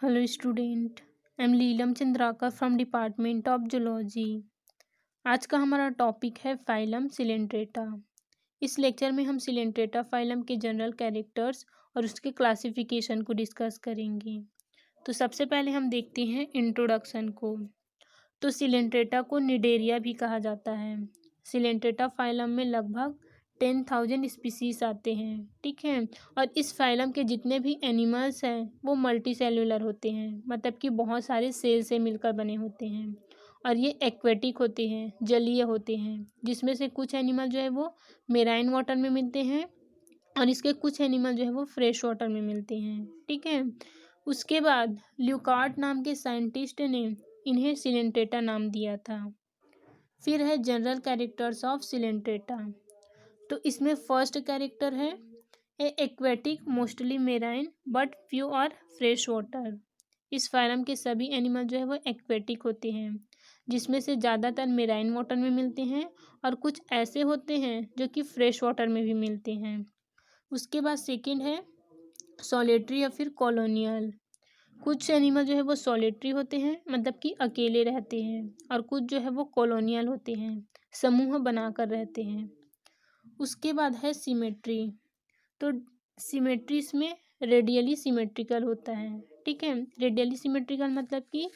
Hello student, I'm Leelam Chandrakar from department of zoology. आज का हमारा टॉपिक है फाइलम सिलेंट्रेटा। इस लेक्चर में हम सिलेंट्रेटा फाइलम के जनरल कैरेक्टर्स और उसके क्लासिफिकेशन को डिस्कस करेंगे। तो सबसे पहले हम देखते हैं इंट्रोडक्शन को। तो सिलेंट्रेटा को निडेरिया भी कहा जाता है। सिलेंट्रेटा फाइलम में लगभग 10,000 स्पीसीज आते हैं, ठीक है। और इस फाइलम के जितने भी एनिमल्स हैं वो मल्टी सेल्यूलर होते हैं, मतलब कि बहुत सारे सेल से मिलकर बने होते हैं। और ये एक्वेटिक होते हैं, जलीय होते हैं, जिसमें से कुछ एनिमल जो है वो मेराइन वाटर में मिलते हैं और इसके कुछ एनिमल जो है वो फ्रेश वाटर में मिलते हैं, ठीक है। उसके बाद ल्यूकार्ट नाम के साइंटिस्ट ने इन्हें सिलेंट्रेटा नाम दिया था। फिर है जनरल कैरेक्टर्स ऑफ सिलेंट्रेटा। तो इसमें फर्स्ट कैरेक्टर है a aquatic mostly marine but few are fresh water. इस फाइलम के सभी एनिमल जो है वो एक्वेटिक होते हैं, जिसमें से ज़्यादातर मेराइन वाटर में मिलते हैं और कुछ ऐसे होते हैं जो कि फ्रेश वाटर में भी मिलते हैं। उसके बाद सेकंड है सॉलिटरी या फिर कॉलोनियल। कुछ एनिमल जो है वो सॉलिटरी होते हैं, मतलब कि अकेले रहते हैं, और कुछ जो है वो कॉलोनियल होते हैं, समूह बनाकर रहते हैं। उसके बाद है सिमेट्री। तो सिमेट्री इसमें रेडियली सिमेट्रिकल होता है, ठीक है। रेडियली सिमेट्रिकल मतलब कि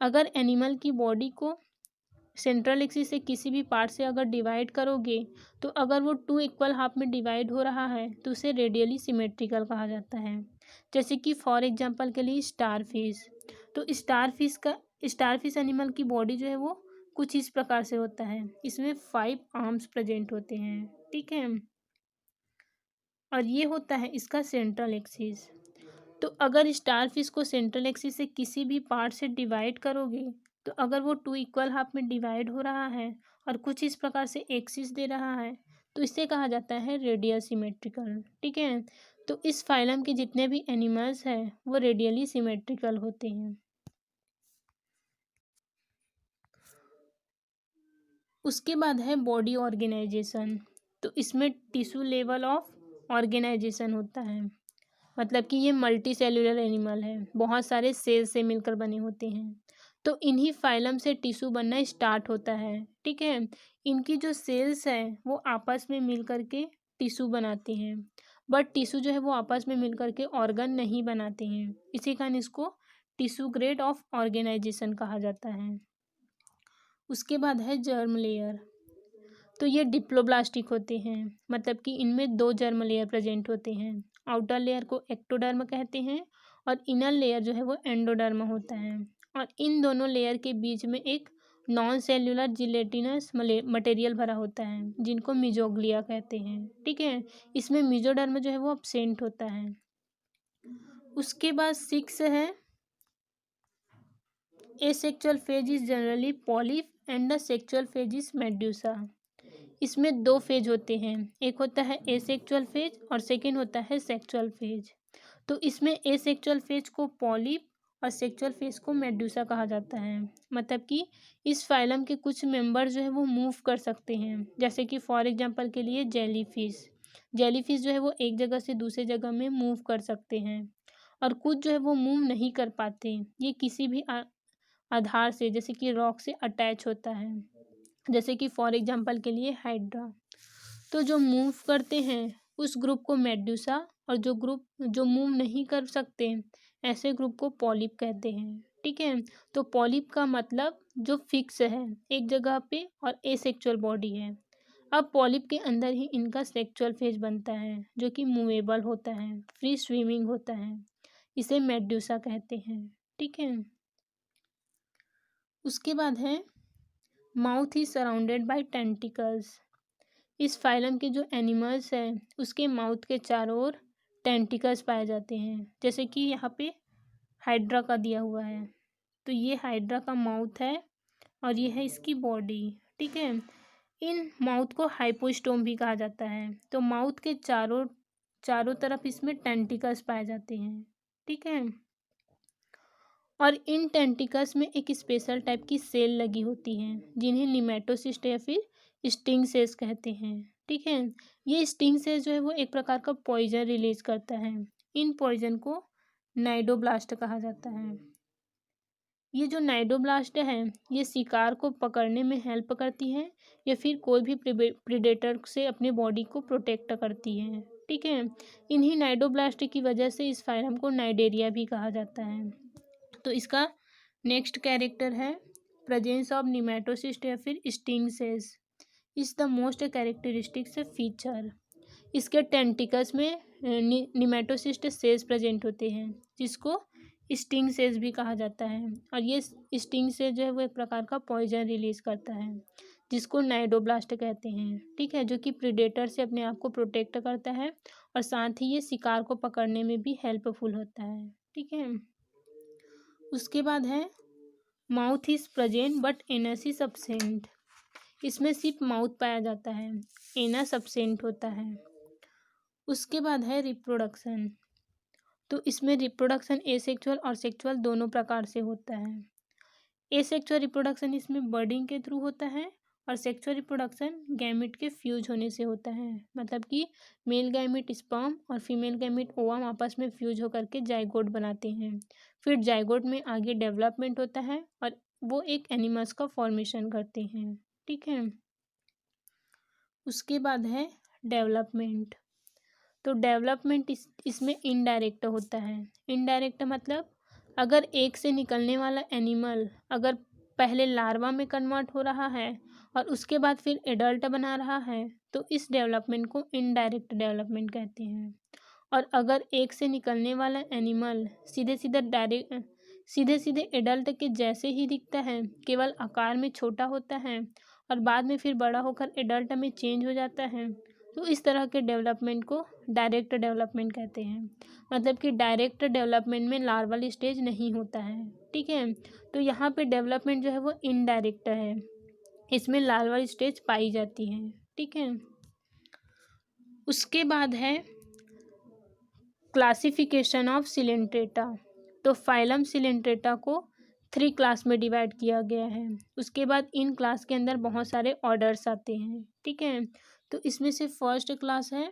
अगर एनिमल की बॉडी को सेंट्रल एक्सिस से किसी भी पार्ट से अगर डिवाइड करोगे तो अगर वो 2 इक्वल हाफ में डिवाइड हो रहा है तो उसे रेडियली सिमेट्रिकल कहा जाता है। जैसे कि फॉर एग्जांपल के लिए स्टार फिश। तो स्टार फिश एनिमल की बॉडी जो है वो कुछ इस प्रकार से होता है, इसमें 5 आर्म्स प्रेजेंट होते हैं, ठीक है। और ये होता है इसका सेंट्रल एक्सिस। तो अगर स्टार फिश को सेंट्रल एक्सिस से किसी भी पार्ट से डिवाइड करोगे तो अगर वो 2 इक्वल हाफ में डिवाइड हो रहा है और कुछ इस प्रकार से एक्सिस दे रहा है तो इसे कहा जाता है रेडियल सिमेट्रिकल, ठीक है। तो इस फाइलम के जितने भी एनिमल्स हैं वो रेडियली सिमेट्रिकल होते हैं। उसके बाद है बॉडी ऑर्गेनाइजेशन। तो इसमें टिश्यू लेवल ऑफ ऑर्गेनाइजेशन होता है, मतलब कि ये मल्टी सेल्यूलर एनिमल है, बहुत सारे सेल से मिलकर बने होते हैं। तो इन्हीं फाइलम से टिश्यू बनना स्टार्ट होता है, ठीक है। इनकी जो सेल्स हैं वो आपस में मिल करके टिश्यू बनाते हैं, बट टिश्यू जो है वो आपस में मिल करके ऑर्गन नहीं बनाते हैं, इसी कारण इसको टिश्यू ग्रेड ऑफ ऑर्गेनाइजेशन कहा जाता है। उसके बाद है जर्म लेयर। तो ये डिप्लोब्लास्टिक होते हैं, मतलब कि इनमें 2 जर्म लेयर प्रेजेंट होते हैं। आउटर लेयर को एक्टोडर्म कहते हैं और इनर लेयर जो है वो एंडोडर्म होता है। और इन दोनों लेयर के बीच में एक नॉन सेल्यूलर जिलेटिनस मटेरियल भरा होता है, जिनको मिजोग्लिया कहते हैं, ठीक है। इसमें मिजोडर्म जो है वो अब्सेंट होता है। उसके बाद 6 है asexual phase is generally polyp and the sexual phase is medusa. इसमें 2 फेज होते हैं, एक होता है एसेक्सुअल फेज और सेकेंड होता है सेक्सुअल फेज। तो इसमें एसेक्सुअल फेज को पॉलिप और सेक्सुअल फेज को मेडुसा कहा जाता है, मतलब कि इस फाइलम के कुछ मेंबर जो है वो मूव कर सकते हैं, जैसे कि फॉर एग्जांपल के लिए जेलीफिश जो है वो एक जगह से दूसरे जगह में मूव कर सकते हैं। और कुछ जो है वो मूव नहीं कर पाते, ये किसी भी आधार से जैसे कि रॉक से अटैच होता है, जैसे कि फॉर एग्जांपल के लिए हाइड्रा। तो जो मूव करते हैं उस ग्रुप को मेडुसा, और जो मूव नहीं कर सकते ऐसे ग्रुप को पॉलिप कहते हैं, ठीक है। तो पॉलिप का मतलब जो फिक्स है एक जगह पे और एसेक्सुअल बॉडी है। अब पॉलिप के अंदर ही इनका सेक्सुअल फेज बनता है जो कि मूवेबल होता है, फ्री स्विमिंग होता है, इसे मेडुसा कहते हैं, ठीक है। उसके बाद है mouth is surrounded by tentacles. इस फाइलम के जो एनिमल्स हैं उसके माउथ के चारों ओर टेंटिकल्स पाए जाते हैं, जैसे कि यहाँ पे हाइड्रा का दिया हुआ है। तो ये हाइड्रा का माउथ है और ये है इसकी बॉडी, ठीक है। इन माउथ को हाइपोस्टोम भी कहा जाता है। तो माउथ के चारों चारों तरफ इसमें टेंटिकल्स पाए जाते हैं, ठीक है। और इन टेंटिकल्स में एक स्पेशल टाइप की सेल लगी होती हैं जिन्हें निमेटोसिस्ट या फिर स्टिंग सेल्स कहते हैं, ठीक है। ये स्टिंग सेल्स जो है वो एक प्रकार का पॉइजन रिलीज करता है। इन पॉइजन को नाइडोब्लास्ट कहा जाता है। ये जो नाइडोब्लास्ट है ये शिकार को पकड़ने में हेल्प करती है या फिर कोई भी प्रीडेटर से अपने बॉडी को प्रोटेक्ट करती है। ठीक है, इन्हीं नाइडोब्लास्ट की वजह से इस फाइलम को नाइडेरिया भी कहा जाता है। तो इसका नेक्स्ट कैरेक्टर है प्रेजेंस ऑफ निमेटोसिस्ट या फिर sting cells is the most characteristics feature. इसके टेंटिकल्स में निमेटोसिस्ट सेल्स प्रेजेंट होते हैं जिसको स्टिंग सेल्स भी कहा जाता है। और ये स्टिंग सेल जो है वो एक प्रकार का पॉइजन रिलीज करता है जिसको नाइडोब्लास्ट कहते हैं। ठीक है, जो कि प्रीडेटर से अपने आप को प्रोटेक्ट करता है और साथ ही ये शिकार को पकड़ने में भी हेल्पफुल होता है। ठीक है, उसके बाद है mouth is present but anus is absent. इसमें सिर्फ माउथ पाया जाता है, एनस अब्सेंट होता है। उसके बाद है रिप्रोडक्शन। तो इसमें रिप्रोडक्शन एसेक्सुअल और सेक्सुअल दोनों प्रकार से होता है। एसेक्सुअल रिप्रोडक्शन इसमें बर्डिंग के थ्रू होता है और सेक्सुअल रिप्रोडक्शन गैमेट के फ्यूज होने से होता है। मतलब कि मेल गैमेट स्पर्म और फीमेल गैमेट ओवम आपस में फ्यूज होकर के जाइगोट बनाते हैं। फिर जाइगोट में आगे डेवलपमेंट होता है और वो एक एनिमल्स का फॉर्मेशन करते हैं। ठीक है, उसके बाद है डेवलपमेंट। तो डेवलपमेंट इसमें इनडायरेक्ट होता है। इनडायरेक्ट मतलब अगर एक से निकलने वाला एनिमल अगर पहले लार्वा में कन्वर्ट हो रहा है और उसके बाद फिर एडल्ट बना रहा है तो इस डेवलपमेंट को इनडायरेक्ट डेवलपमेंट कहते हैं। और अगर एक से निकलने वाला एनिमल सीधे सीधे एडल्ट के जैसे ही दिखता है, केवल आकार में छोटा होता है और बाद में फिर बड़ा होकर एडल्ट में चेंज हो जाता है, तो इस तरह के डेवलपमेंट को डायरेक्ट डेवलपमेंट कहते हैं। मतलब कि डायरेक्ट डेवलपमेंट में लार्वल स्टेज नहीं होता है। ठीक है, तो यहाँ पे डेवलपमेंट जो है वो इनडायरेक्ट है, इसमें लार्वल स्टेज पाई जाती है। ठीक है, उसके बाद है क्लासिफिकेशन ऑफ सिलेंट्रेटा। तो फाइलम सिलेंट्रेटा को 3 क्लास में डिवाइड किया गया है। उसके बाद इन क्लास के अंदर बहुत सारे ऑर्डर्स आते हैं। ठीक है, तो इसमें से फर्स्ट क्लास है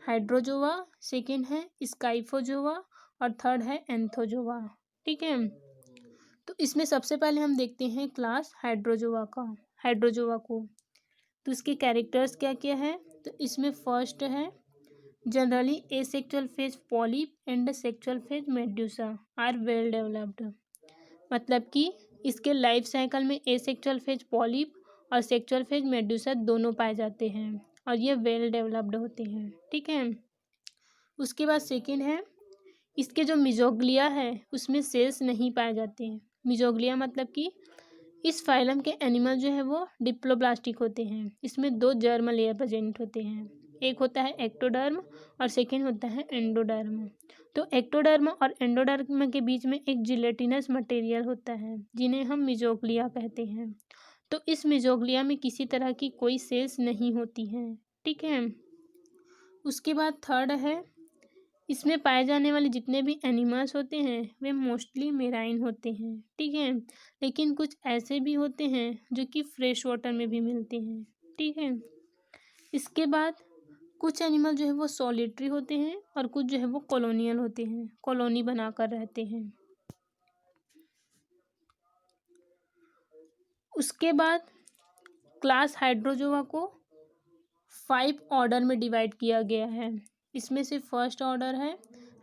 हाइड्रोजोआ, सेकेंड है स्काइफोजोआ और थर्ड है एंथोजोआ। ठीक है, तो इसमें सबसे पहले हम देखते हैं क्लास हाइड्रोजोआ को। तो इसके कैरेक्टर्स क्या क्या है, तो इसमें फर्स्ट है generally asexual phase polyp and sexual phase medusa are well developed. मतलब कि इसके लाइफ साइकिल में एसेक्सुअल फेज पॉलिप और सेक्सुअल फेज मेड्यूसा दोनों पाए जाते हैं और ये वेल डेवलप्ड होते हैं। ठीक है, उसके बाद सेकेंड है इसके जो मिजोग्लिया है उसमें सेल्स नहीं पाए जाते हैं। मिजोग्लिया मतलब कि इस फाइलम के एनिमल जो है वो डिप्लोब्लास्टिक होते हैं। इसमें 2 जर्म लेयर प्रेजेंट होते हैं, एक होता है एक्टोडर्म और सेकेंड होता है एंडोडर्म। तो एक्टोडर्म और एंडोडर्म के बीच में एक जिलेटिनस मटेरियल होता है जिन्हें हम मिजोग्लिया कहते हैं। तो इस मिजोग्लिया में किसी तरह की कोई सेल्स नहीं होती हैं। ठीक है, उसके बाद थर्ड है इसमें पाए जाने वाले जितने भी एनिमल्स होते हैं वे मोस्टली मेराइन होते हैं। ठीक है, लेकिन कुछ ऐसे भी होते हैं जो कि फ्रेश वाटर में भी मिलते हैं। ठीक है, इसके बाद कुछ एनिमल जो है वो सॉलिटरी होते हैं और कुछ जो है वो कॉलोनियल होते हैं, कॉलोनी बनाकर रहते हैं। उसके बाद क्लास हाइड्रोजोआ को 5 ऑर्डर में डिवाइड किया गया है। इसमें से फर्स्ट ऑर्डर है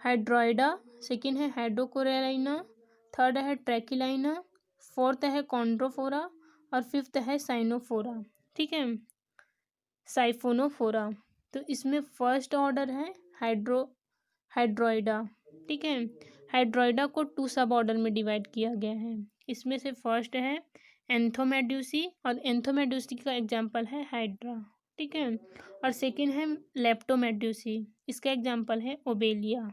हाइड्रोइडा, सेकेंड है हाइड्रोकोरेलाइना, थर्ड है ट्रैकिलाइना, फोर्थ है कॉन्ड्रोफोरा और फिफ्थ है साइनोफोरा। ठीक है, साइफोनोफोरा। तो इसमें फर्स्ट ऑर्डर है हाइड्रोइडा। ठीक है, हाइड्रोइडा को 2 सब ऑर्डर में डिवाइड किया गया है। इसमें से फर्स्ट है एंथोमेड्यूसी और एंथोमेड्यूसी का एग्जाम्पल है हाइड्रा। ठीक है, और सेकेंड है लेप्टोमेड्यूसी, इसका एग्जाम्पल है ओबेलिया।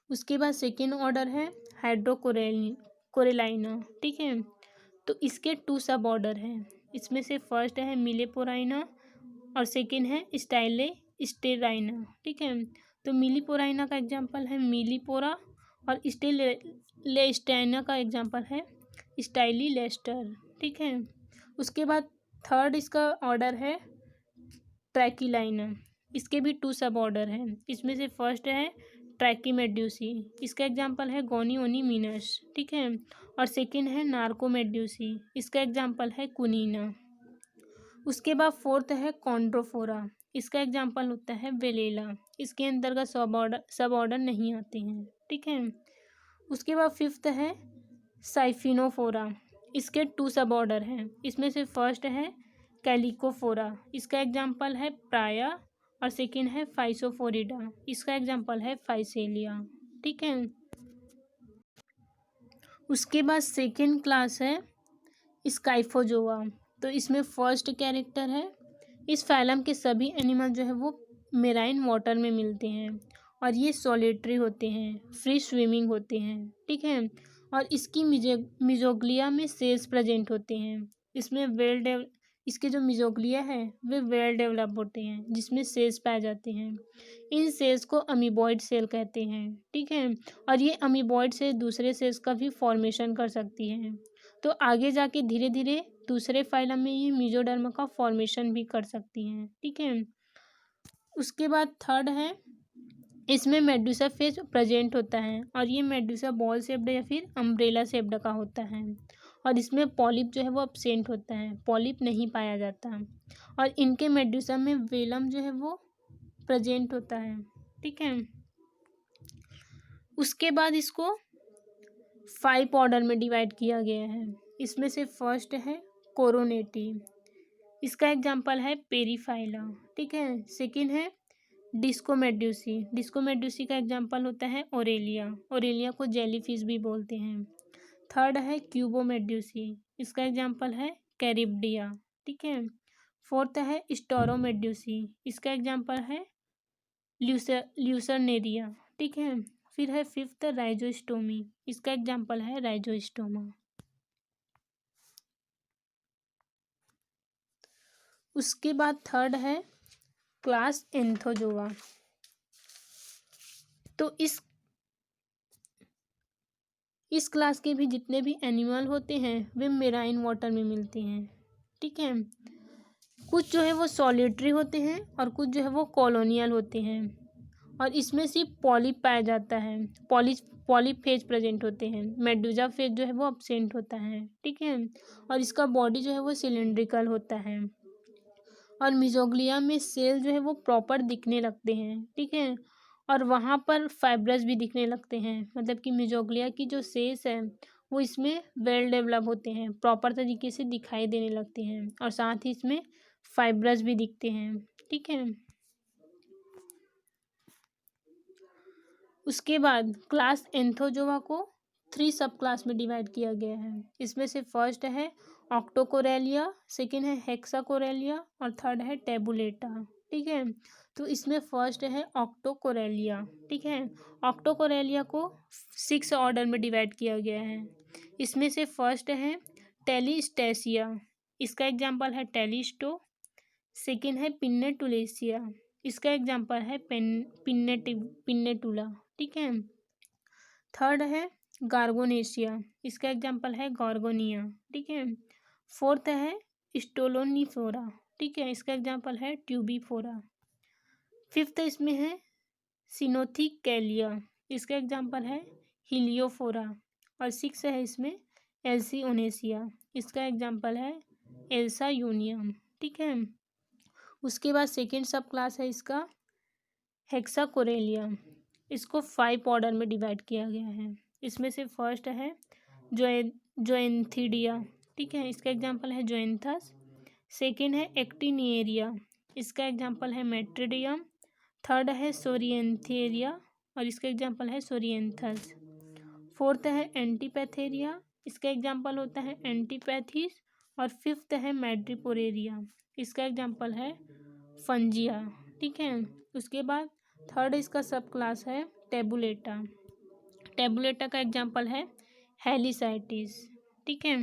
उसके बाद सेकेंड ऑर्डर है हाइड्रोकोरेलाइना। ठीक है, तो इसके 2 सब ऑर्डर हैं। इसमें से फर्स्ट है मिलेपोराइना और सेकेंड है स्टेराइना। ठीक है, तो मिलीपोराइना का एग्जाम्पल है मिलीपोरा और स्टेलेस्टाइना का एग्जाम्पल है स्टाइलीलेस्टर। ठीक है, उसके बाद थर्ड इसका ऑर्डर है ट्रैकिलाइना, इसके भी 2 सब ऑर्डर हैं। इसमें से फर्स्ट है ट्रैकीमेड्यूसी, इसका एग्जाम्पल है गोनियोनिमिनस, ठीक है। और सेकेंड है नार्कोमेड्यूसी, इसका एग्जाम्पल है कुनीना। उसके बाद फोर्थ है कॉन्ड्रोफोरा, इसका एग्जाम्पल होता है वेलेला, इसके अंतर्गत सब ऑर्डर नहीं आते हैं, ठीक है। उसके बाद फिफ्थ है साइफिनोफोरा, इसके 2 सब ऑर्डर हैं, इसमें से फर्स्ट है कैलिकोफोरा, इसका एग्जाम्पल है प्राया, और सेकेंड है फाइसोफोरिडा, इसका एग्जाम्पल है फाइसेलिया, ठीक है। उसके बाद सेकेंड क्लास है स्काइफोजोआ, तो इसमें फर्स्ट कैरेक्टर है, इस फाइलम के सभी एनिमल जो है वो मेराइन वाटर में मिलते हैं और ये सॉलिटरी होते हैं, फ्री स्विमिंग होते हैं, ठीक है। और इसकी मिजोग्लिया में सेल्स प्रेजेंट होते हैं, इसमें इसके जो मिजोग्लिया है वे वेल डेवलप होते हैं जिसमें सेल्स पाए जाते हैं। इन सेल्स को अमीबॉइड सेल कहते हैं, ठीक है। और ये अमीबॉइड से दूसरे सेल्स का भी फॉर्मेशन कर सकती हैं, तो आगे जाके धीरे धीरे दूसरे फाइलम में ये मेसोडर्म का फॉर्मेशन भी कर सकती हैं, ठीक है। उसके बाद थर्ड है, इसमें मेडुसा फेस प्रेजेंट होता है और ये मेडुसा बॉल शेप्ड या फिर अम्ब्रेला शेप्ड का होता है, और इसमें पॉलिप जो है वो अब्सेंट होता है, पॉलिप नहीं पाया जाता। और इनके मेडुसा में वेलम जो है वो प्रेजेंट होता है, ठीक है। उसके बाद इसको 5 ऑर्डर में डिवाइड किया गया है, इसमें से फर्स्ट है कोरोनेटी, इसका एग्जाम्पल है पेरीफाइला, ठीक है। सेकेंड है डिस्कोमेड्यूसी, डिस्कोमेड्यूसी का एग्जाम्पल होता है ओरेलिया, ओरेलिया को जेलीफिश भी बोलते हैं। थर्ड है क्यूबोमेड्यूसी, इसका एग्जाम्पल है कैरिब्डिया, ठीक है। फोर्थ है स्टोरोमेड्यूसी, इसका एग्जाम्पल है ल्यूसरनेरिया, ठीक है। फिर है फिफ्थ राइजोस्टोमी, इसका एग्जाम्पल है राइजोस्टोमा। उसके बाद थर्ड है क्लास एंथोजोआ, तो इस क्लास के भी जितने भी एनिमल होते हैं वे मेराइन वाटर में मिलते हैं, ठीक है। कुछ जो है वो सॉलिटरी होते हैं और कुछ जो है वो कॉलोनियल होते हैं, और इसमें सिर्फ पॉलिप पाया जाता है, पॉलिप फेज प्रेजेंट होते हैं, मेडुजा फेज जो है वो अब्सेंट होता है, ठीक है। और इसका बॉडी जो है वो सिलेंड्रिकल होता है, और मिजोग्लिया में सेल जो है वो प्रॉपर दिखने लगते हैं, ठीक है। और वहाँ पर फाइब्रस भी दिखने लगते हैं, मतलब कि मिजोग्लिया की जो सेल्स है वो इसमें वेल डेवलप होते हैं, प्रॉपर तरीके से दिखाई देने लगते हैं, और साथ ही इसमें फाइब्रस भी दिखते हैं, ठीक है। उसके बाद क्लास एंथोजोआ को 3 सब क्लास में डिवाइड किया गया है, इसमें से फर्स्ट है ऑक्टोकोरेलिया, सेकेंड है हेक्साकोरेलिया, और थर्ड है टेबुलेटा, ठीक है। तो इसमें फर्स्ट है ऑक्टोकोरेलिया, ठीक है। ऑक्टोकोरेलिया को 6 ऑर्डर में डिवाइड किया गया है, इसमें से फर्स्ट है टेलिस्टेसिया, इसका एग्जाम्पल है टेलिस्टो। सेकेंड है पिन्नेटुलेसिया, इसका एग्जाम्पल है पिन्नेटुला, ठीक है। थर्ड है गार्गोनेशिया, इसका एग्जाम्पल है गॉर्गोनिया, ठीक है। फोर्थ है स्टोलोनिफोरा, ठीक है, इसका एग्जाम्पल है ट्यूबीफोरा। फिफ्थ इसमें है सिनोथिकैलिया, इसका एग्जाम्पल है हिलियोफोरा। और सिक्स है इसमें एल्सियोनेसिया, इसका एग्जाम्पल है एल्सा यूनियम, ठीक है। उसके बाद सेकेंड सब क्लास है इसका हेक्साकोरेलिया, इसको 5 ऑर्डर में डिवाइड किया गया है, इसमें से फर्स्ट है जोएंथिडिया, ठीक है, इसका एग्जाम्पल है जोएंथस। सेकेंड है एक्टिनिएरिया, इसका एग्जाम्पल है मेट्रिडियम। थर्ड है सोरिएंथेरिया, और इसका एग्जाम्पल है सोरिएंथस। फोर्थ है एंटीपैथेरिया, इसका एग्जाम्पल होता है एंटीपैथीस। और फिफ्थ है मैड्रिपोरेरिया, इसका एग्जाम्पल है फंजिया, ठीक है। उसके बाद थर्ड इसका सब क्लास है टेबुलेटा, टेबुलेटा का एग्जाम्पल है हेलिसाइटिस, ठीक है।